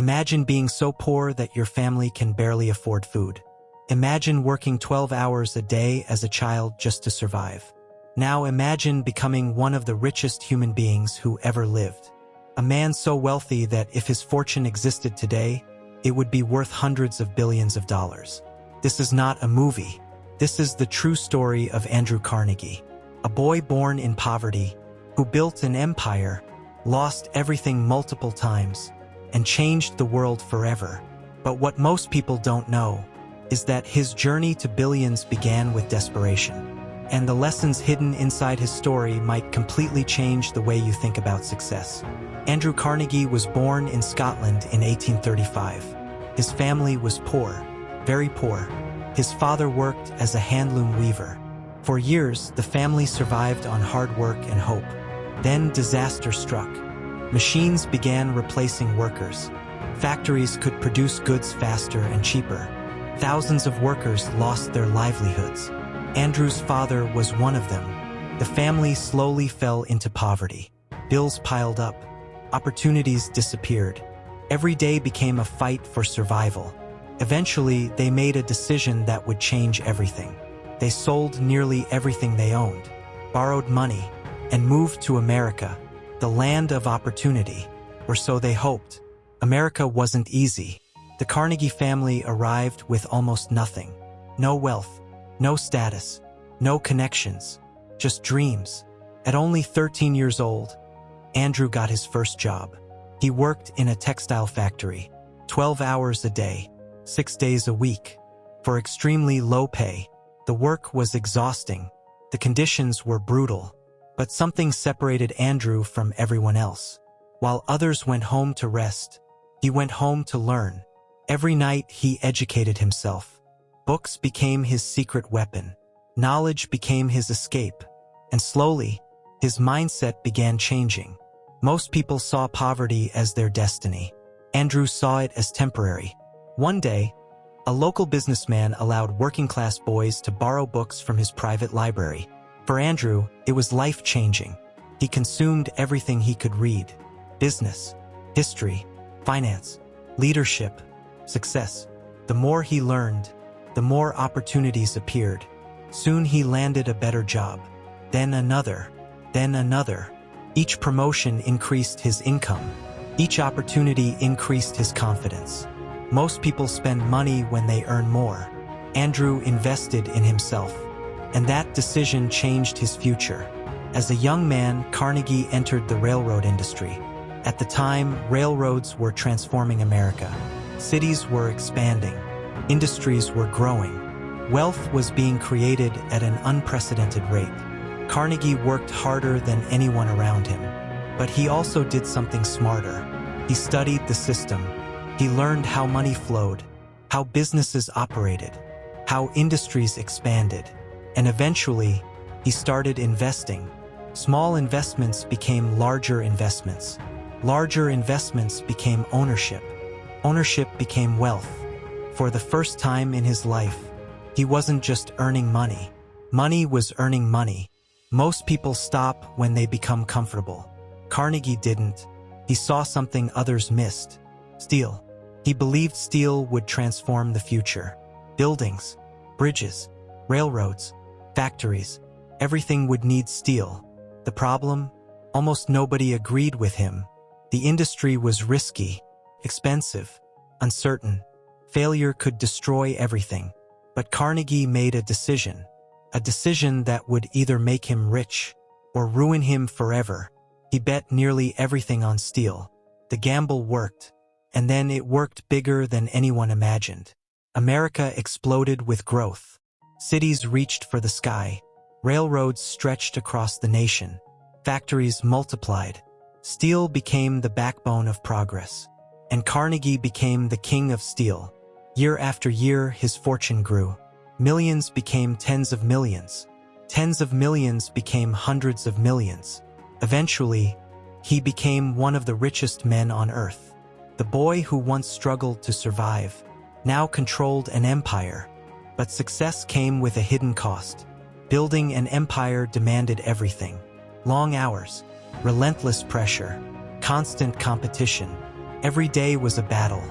Imagine being so poor that your family can barely afford food. Imagine working 12 hours a day as a child just to survive. Now imagine becoming one of the richest human beings who ever lived. A man so wealthy that if his fortune existed today, it would be worth hundreds of billions of dollars. This is not a movie. This is the true story of Andrew Carnegie, a boy born in poverty, who built an empire, lost everything multiple times, and changed the world forever. But what most people don't know is that his journey to billions began with desperation. And the lessons hidden inside his story might completely change the way you think about success. Andrew Carnegie was born in Scotland in 1835. His family was poor, very poor. His father worked as a handloom weaver. For years, the family survived on hard work and hope. Then disaster struck. Machines began replacing workers. Factories could produce goods faster and cheaper. Thousands of workers lost their livelihoods. Andrew's father was one of them. The family slowly fell into poverty. Bills piled up. Opportunities disappeared. Every day became a fight for survival. Eventually, they made a decision that would change everything. They sold nearly everything they owned, borrowed money, and moved to America, the land of opportunity, or so they hoped. America wasn't easy. The Carnegie family arrived with almost nothing. No wealth, no status, no connections, just dreams. At only 13 years old, Andrew got his first job. He worked in a textile factory, 12 hours a day, 6 days a week, for extremely low pay. The work was exhausting. The conditions were brutal. But something separated Andrew from everyone else. While others went home to rest, he went home to learn. Every night he educated himself. Books became his secret weapon. Knowledge became his escape. And slowly, his mindset began changing. Most people saw poverty as their destiny. Andrew saw it as temporary. One day, a local businessman allowed working-class boys to borrow books from his private library. For Andrew, it was life-changing. He consumed everything he could read: business, history, finance, leadership, success. The more he learned, the more opportunities appeared. Soon he landed a better job, then another, then another. Each promotion increased his income. Each opportunity increased his confidence. Most people spend money when they earn more. Andrew invested in himself, and that decision changed his future. As a young man, Carnegie entered the railroad industry. At the time, railroads were transforming America. Cities were expanding. Industries were growing. Wealth was being created at an unprecedented rate. Carnegie worked harder than anyone around him. But he also did something smarter. He studied the system. He learned how money flowed, how businesses operated, how industries expanded. And eventually, he started investing. Small investments became larger investments. Larger investments became ownership. Ownership became wealth. For the first time in his life, he wasn't just earning money. Money was earning money. Most people stop when they become comfortable. Carnegie didn't. He saw something others missed: steel. He believed steel would transform the future. Buildings, bridges, railroads, factories, everything would need steel. The problem? Almost nobody agreed with him. The industry was risky, expensive, uncertain. Failure could destroy everything. But Carnegie made a decision that would either make him rich or ruin him forever. He bet nearly everything on steel. The gamble worked, and then it worked bigger than anyone imagined. America exploded with growth. Cities reached for the sky. Railroads stretched across the nation. Factories multiplied. Steel became the backbone of progress. And Carnegie became the king of steel. Year after year, his fortune grew. Millions became tens of millions. Tens of millions became hundreds of millions. Eventually, he became one of the richest men on earth. The boy who once struggled to survive now controlled an empire. But success came with a hidden cost. Building an empire demanded everything: long hours, relentless pressure, constant competition. Every day was a battle.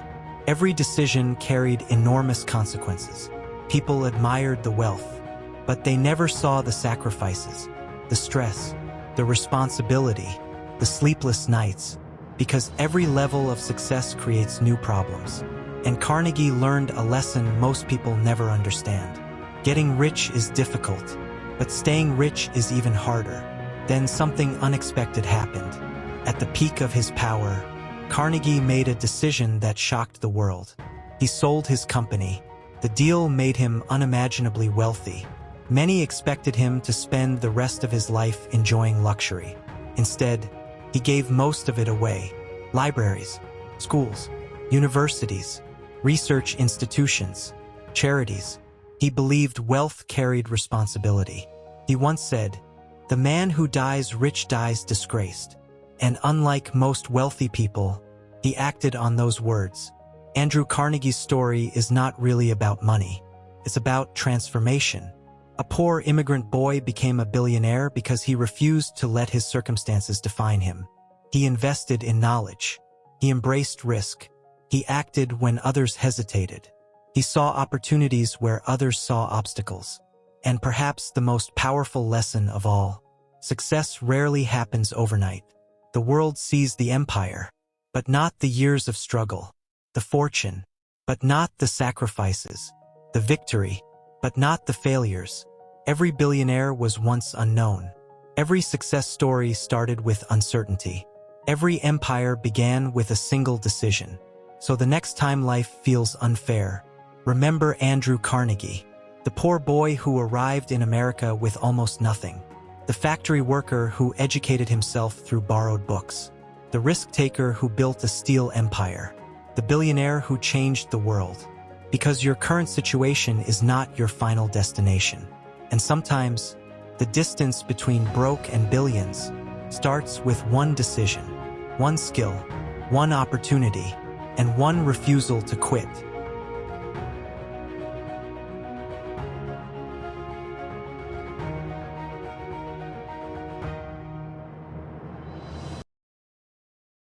Every decision carried enormous consequences. People admired the wealth, but they never saw the sacrifices, the stress, the responsibility, the sleepless nights, because every level of success creates new problems. And Carnegie learned a lesson most people never understand. Getting rich is difficult, but staying rich is even harder. Then something unexpected happened. At the peak of his power, Carnegie made a decision that shocked the world. He sold his company. The deal made him unimaginably wealthy. Many expected him to spend the rest of his life enjoying luxury. Instead, he gave most of it away. Libraries, schools, universities, research institutions, charities. He believed wealth carried responsibility. He once said, "The man who dies rich dies disgraced." And unlike most wealthy people, he acted on those words. Andrew Carnegie's story is not really about money. It's about transformation. A poor immigrant boy became a billionaire because he refused to let his circumstances define him. He invested in knowledge. He embraced risk. He acted when others hesitated. He saw opportunities where others saw obstacles. And perhaps the most powerful lesson of all, success rarely happens overnight. The world sees the empire, but not the years of struggle, the fortune, but not the sacrifices, the victory, but not the failures. Every billionaire was once unknown. Every success story started with uncertainty. Every empire began with a single decision. So the next time life feels unfair, remember Andrew Carnegie, the poor boy who arrived in America with almost nothing. The factory worker who educated himself through borrowed books. The risk-taker who built a steel empire. The billionaire who changed the world. Because your current situation is not your final destination. And sometimes, the distance between broke and billions starts with one decision, one skill, one opportunity, and one refusal to quit.